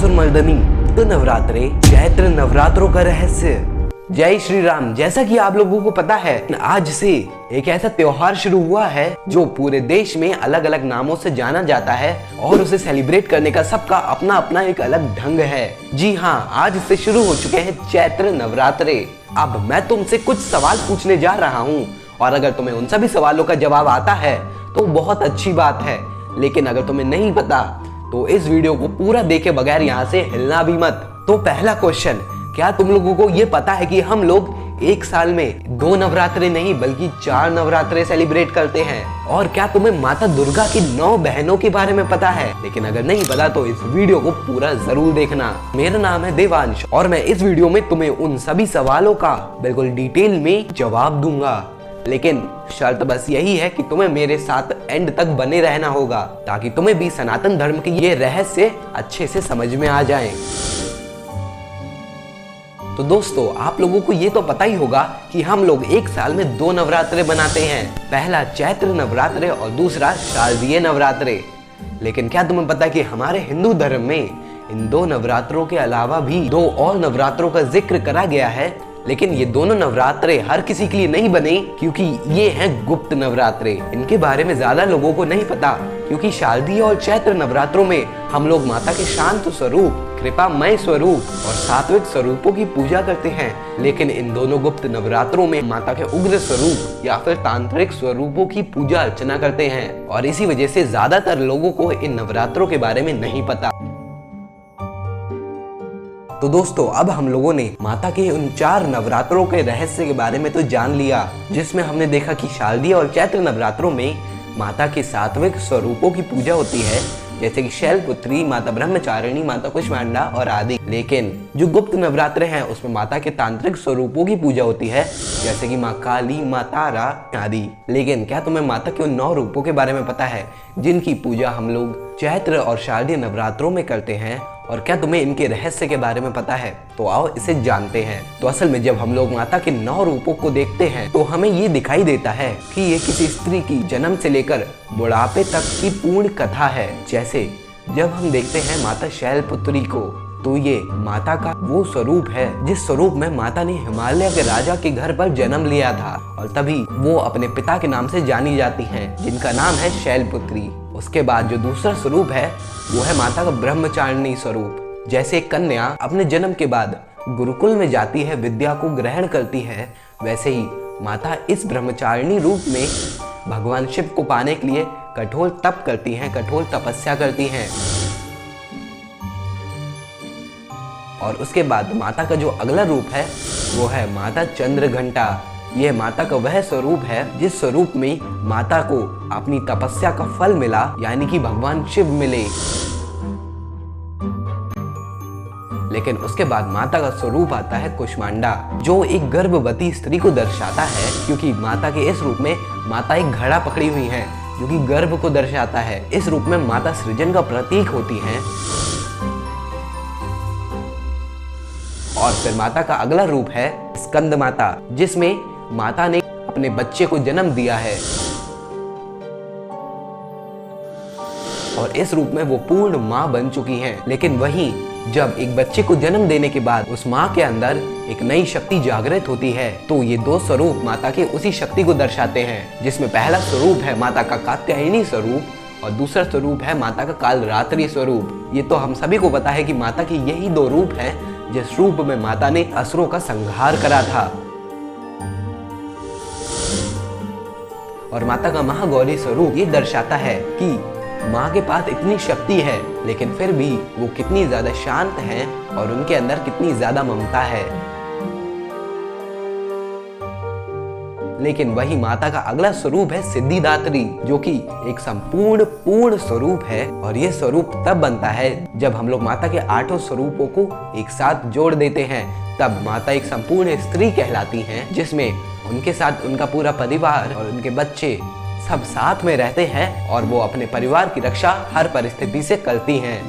असुरमर्दनी नवरात्रे चैत्र नवरात्रों का रहस्य। जय श्री राम। जैसा कि आप लोगों को पता है, आज से एक ऐसा त्योहार शुरू हुआ है जो पूरे देश में अलग अलग नामों से जाना जाता है और उसे सेलिब्रेट करने का सबका अपना अपना एक अलग ढंग है। जी हाँ, आज से शुरू हो चुके हैं चैत्र नवरात्रे। अब मैं तुमसे कुछ सवाल पूछने जा रहा हूँ और अगर तुम्हें उन सभी सवालों का जवाब आता है तो बहुत अच्छी बात है, लेकिन अगर तुम्हें नहीं पता तो इस वीडियो को पूरा देखे बगैर यहाँ से हिलना भी मत। तो पहला क्वेश्चन, क्या तुम लोगों को ये पता है कि हम लोग एक साल में 2 नवरात्रे नहीं बल्कि 4 नवरात्रे सेलिब्रेट करते हैं? और क्या तुम्हें माता दुर्गा की 9 बहनों के बारे में पता है? लेकिन अगर नहीं पता तो इस वीडियो को पूरा जरूर देखना। मेरा नाम है देवांश और मैं इस वीडियो में तुम्हें उन सभी सवालों का बिल्कुल डिटेल में जवाब दूंगा, लेकिन शर्त बस यही है कि तुम्हें मेरे साथ एंड तक बने रहना होगा ताकि तुम्हें भी सनातन धर्म के ये रहस्य अच्छे से समझ में आ जाएं। तो दोस्तों, आप लोगों को ये तो पता ही होगा कि हम लोग एक साल में 2 नवरात्रे बनाते हैं, पहला चैत्र नवरात्रे और दूसरा शारदीय नवरात्रे। लेकिन क्या तुम्हें पता है कि हमारे हिंदू धर्म में इन 2 नवरात्रों के अलावा भी 2 और नवरात्रों का जिक्र करा गया है, लेकिन ये दोनों नवरात्रे हर किसी के लिए नहीं बने क्योंकि ये हैं गुप्त नवरात्रे। इनके बारे में ज्यादा लोगों को नहीं पता क्योंकि शारदीय और चैत्र नवरात्रों में हम लोग माता के शांत स्वरूप, कृपामय स्वरूप और सात्विक स्वरूपों की पूजा करते हैं। लेकिन इन दोनों गुप्त नवरात्रों में माता के उग्र स्वरूप या फिर तांत्रिक स्वरूपों की पूजा अर्चना करते हैं और इसी वजह से ज्यादातर लोगों को इन नवरात्रों के बारे में नहीं पता। तो दोस्तों, अब हम लोगों ने माता के उन 4 नवरात्रों के रहस्य के बारे में तो जान लिया, जिसमें हमने देखा कि शारदीय और चैत्र नवरात्रों में माता के सात्विक स्वरूपों की पूजा होती है, जैसे कि शैलपुत्री, माता ब्रह्मचारिणी, माता कुष्मांडा और आदि। लेकिन जो गुप्त नवरात्रे हैं उसमें माता के तांत्रिक स्वरूपों की पूजा होती है, जैसे कि माँ काली, माँ तारा आदि। लेकिन क्या तुम्हें माता के उन 9 रूपों के बारे में पता है जिनकी पूजा हम लोग चैत्र और शारदीय नवरात्रों में करते हैं? और क्या तुम्हें इनके रहस्य के बारे में पता है? तो आओ इसे जानते हैं। तो असल में जब हम लोग माता के 9 रूपों को देखते हैं तो हमें ये दिखाई देता है कि ये किसी स्त्री की जन्म से लेकर बुढ़ापे तक की पूर्ण कथा है। जैसे जब हम देखते हैं माता शैलपुत्री को, तो ये माता का वो स्वरूप है जिस स्वरूप में माता ने हिमालय के राजा के घर पर जन्म लिया था और तभी वो अपने पिता के नाम से जानी जाती हैं, जिनका नाम है शैलपुत्री। उसके बाद जो दूसरा स्वरूप है वो है माता का ब्रह्मचारिणी स्वरूप। जैसे कन्या अपने जन्म के बाद गुरुकुल में जाती है, विद्या को ग्रहण करती है, वैसे ही माता इस ब्रह्मचारिणी रूप में भगवान शिव को पाने के लिए कठोर तप करती हैं, कठोर तपस्या करती हैं। और उसके बाद माता का जो अगला रूप है वो है माता चंद्रघंटा। यह माता का वह स्वरूप है जिस स्वरूप में माता को अपनी तपस्या का फल मिला, यानी कि भगवान शिव मिले। लेकिन उसके बाद माता का स्वरूप आता है कुष्मांडा, जो एक गर्भवती स्त्री को दर्शाता है, क्योंकि माता के इस रूप में माता एक घड़ा पकड़ी हुई है जो कि गर्भ को दर्शाता है। इस रूप में माता सृजन का प्रतीक होती हैं। और फिर माता का अगला रूप है स्कंद माता, जिसमें माता ने अपने बच्चे को जन्म दिया है और इस रूप में वो पूर्ण माँ बन चुकी हैं। लेकिन वहीं जब एक बच्चे को जन्म देने के बाद उस माँ के अंदर एक नई शक्ति जागृत होती है, तो ये 2 स्वरूप माता के उसी शक्ति को दर्शाते हैं, जिसमें पहला स्वरूप है माता का कात्यायनी स्वरूप और दूसरा स्वरूप है माता का कालरात्रि स्वरूप। ये तो हम सभी को पता है कि माता के यही 2 रूप हैं जिस रूप में माता ने असुरों का संहार करा था। और माता का महागौरी स्वरूप ये दर्शाता है कि माँ के पास इतनी शक्ति है लेकिन फिर भी वो कितनी ज्यादा शांत हैं और उनके अंदर कितनी ज्यादा ममता है। लेकिन वही माता का अगला स्वरूप है सिद्धिदात्री, जो कि एक संपूर्ण पूर्ण स्वरूप है और ये स्वरूप तब बनता है जब हम लोग माता के 8 स्वरूपों को एक साथ जोड़ देते हैं। तब माता एक संपूर्ण स्त्री कहलाती हैं, जिसमें उनके साथ उनका पूरा परिवार और उनके बच्चे सब साथ में रहते हैं और वो अपने परिवार की रक्षा हर परिस्थिति से करती हैं।